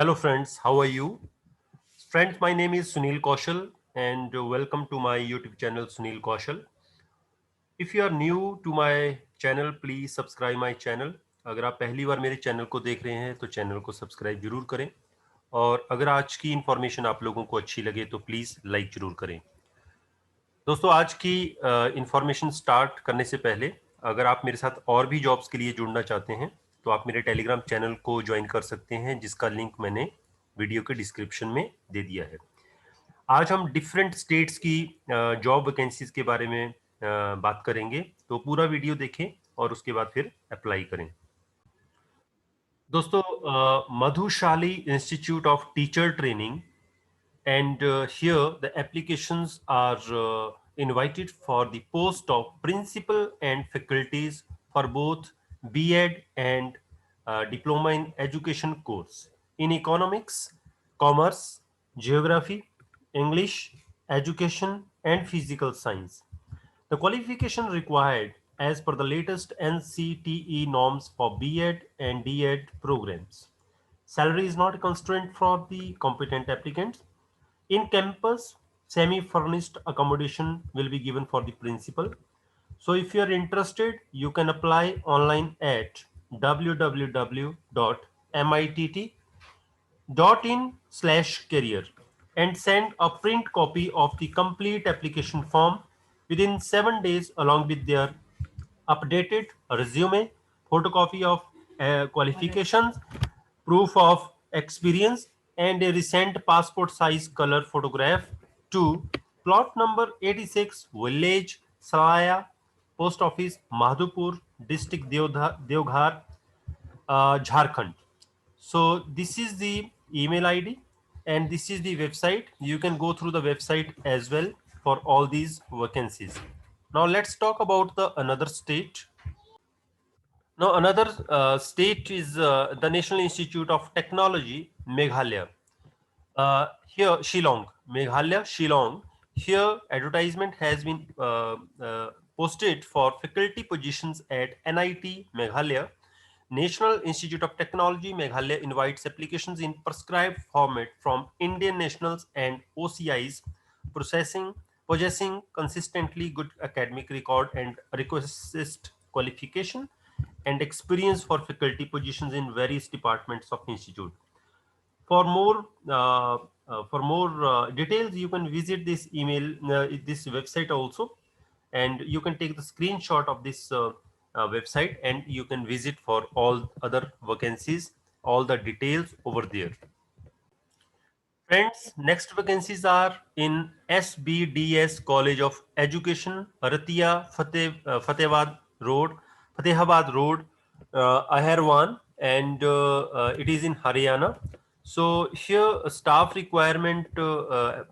Hello friends, how are you? Friends, my name is Sunil Kaushal and welcome to my YouTube channel Sunil Kaushal. If you are new to my channel, please subscribe my channel. अगर आप पहली बार मेरे channel को देख रहे हैं तो channel को सब्सक्राइब जरूर करें और अगर आज की इंफॉर्मेशन आप लोगों को अच्छी लगे तो प्लीज़ लाइक जरूर करें। दोस्तों आज की इंफॉर्मेशन स्टार्ट करने से पहले अगर आप मेरे साथ और भी जॉब्स के लिए जुड़ना चाहते हैं तो आप मेरे टेलीग्राम चैनल को ज्वाइन कर सकते हैं जिसका लिंक मैंने वीडियो के डिस्क्रिप्शन में दे दिया है। आज हम डिफरेंट स्टेट्स की जॉब वैकेंसीज के बारे में बात करेंगे, तो पूरा वीडियो देखें और उसके बाद फिर अप्लाई करें। दोस्तों Madhushali Institute of Teacher Training and here the applications are invited for the post of principal and faculties for both B.Ed and diploma in education course in economics, commerce, geography, English, education and physical science. The qualification required as per the latest NCTE norms for B.Ed and D.Ed programs. Salary is not a constraint for the competent applicants. In campus, semi-furnished accommodation will be given for the principal. So if you are interested, you can apply online at www.mitt.in/career and send a print copy of the complete application form within 7 days along with their updated resume, photocopy of qualifications, proof of experience, and a recent passport size color photograph to plot number 86, village Salaya, post office Madhupur, district Deoghar, Jharkhand. So this is the email ID and this is the website. You can go through the website as well for all these vacancies. Now let's talk about the another state. Now another state is the National Institute of Technology, Meghalaya. Here Shillong, Meghalaya, Shillong. Here advertisement has been posted for faculty positions at NIT Meghalaya. National Institute of Technology Meghalaya invites applications in prescribed format from Indian nationals and OCIs possessing consistently good academic record and requisite qualification and experience for faculty positions in various departments of institute. For more details, you can visit this this website also, and you can take the screenshot of this website, and you can visit for all other vacancies, all the details over there. Friends, next vacancies are in SBDS College of Education, Ratia Fatehabad Road, Aherwan, and it is in Haryana. So here staff requirement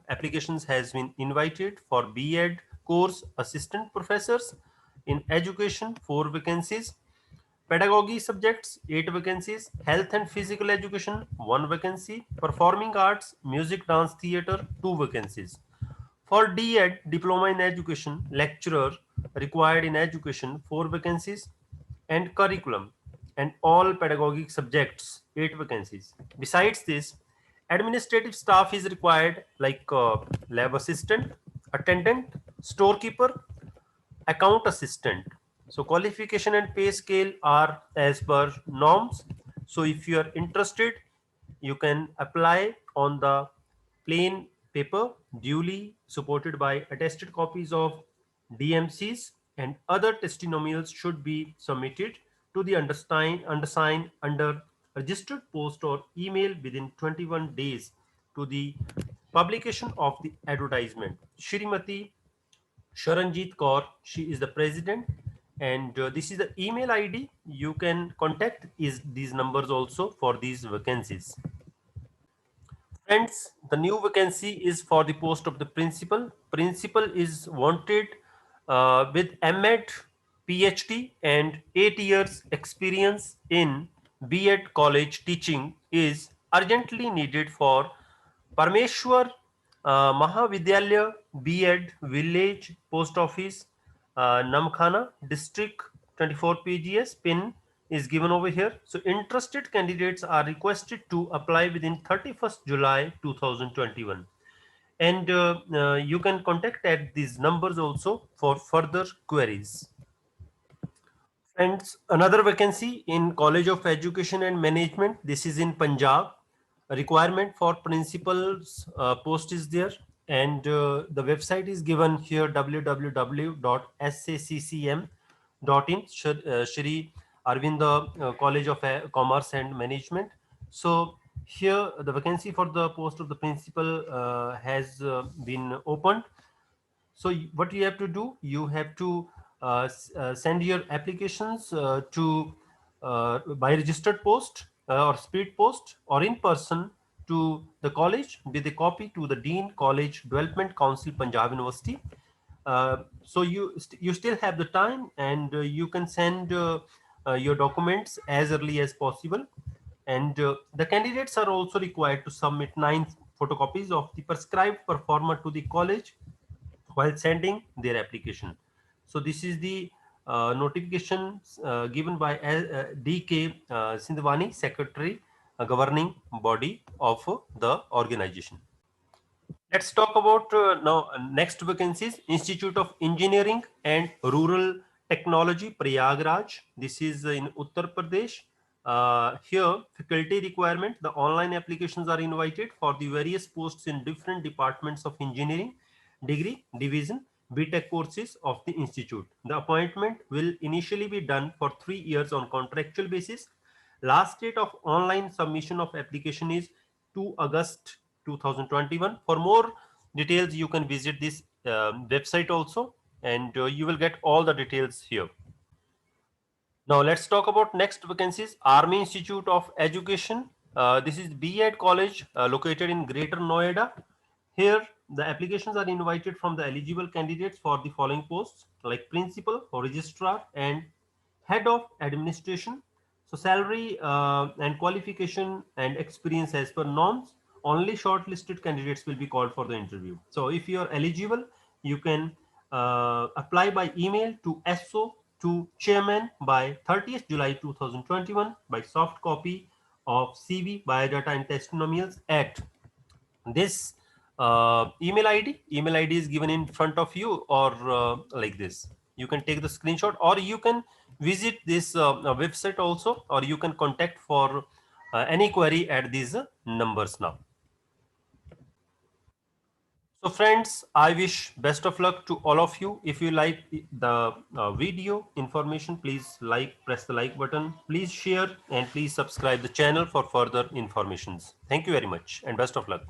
applications has been invited for B.Ed course assistant professors in education, 4 vacancies. Pedagogy subjects, 8 vacancies. Health and physical education, 1 vacancy. Performing arts, music, dance, theatre, 2 vacancies. For D.Ed, diploma in education, lecturer required in education, 4 vacancies. And curriculum and all pedagogic subjects, 8 vacancies. Besides this, administrative staff is required like lab assistant, attendant, storekeeper, account assistant. So qualification and pay scale are as per norms. So if you are interested, you can apply on the plain paper duly supported by attested copies of DMCs, and other testimonials should be submitted to the undersigned under registered post or email within 21 days to the publication of the advertisement. Shrimati Sharanjit Kaur, she is the president, and this is the email ID. You can contact is these numbers also for these vacancies. Friends, the new vacancy is for the post of the principal. Principal is wanted with MEd, PhD, and 8 years experience in B.Ed college teaching is urgently needed for Parmeshwar Mahavidyalaya B.Ed Village Post Office Namkhana District 24 PGS PIN is given over here. So interested candidates are requested to apply within 31st July 2021. And you can contact at these numbers also for further queries. Friends, another vacancy in College of Education and Management. This is in Punjab. A requirement for principal's post is there, and the website is given here: www.saccm.in. Shri Arvinda College of Commerce and Management. So here the vacancy for the post of the principal has been opened. So what you have to do, you have to send your applications to by registered post or speed post or in person to the college with a copy to the Dean College Development Council, Punjab University. So you still have the time, and you can send your documents as early as possible. And the candidates are also required to submit 9 photocopies of the prescribed performer to the college while sending their application. So this is the notification given by DK Sindhwani, Secretary, Governing Body of the organization. Let's talk about now next vacancies. Institute of Engineering and Rural Technology, Prayagraj. This is in Uttar Pradesh. Here, faculty requirement. The online applications are invited for the various posts in different departments of engineering, degree, division, BTech courses of the institute. The appointment will initially be done for 3 years on contractual basis. Last date of online submission of application is 2 August 2021. For more details, you can visit this website also, and you will get all the details here. Now let's talk about next vacancies. Army Institute of Education. This is B.Ed college located in Greater Noida. Here the applications are invited from the eligible candidates for the following posts like principal or registrar and head of administration. So salary and qualification and experience as per norms. Only shortlisted candidates will be called for the interview. So if you are eligible, you can apply by email to SO to chairman by 30th July 2021 by soft copy of CV, biodata and testimonials at this email ID is given in front of you, or like this. You can take the screenshot, or you can visit this website also, or you can contact for any query at these numbers now. So friends, I wish best of luck to all of you. If you like the video information, please press the like button, please share, and please subscribe the channel for further informations. Thank you very much and best of luck.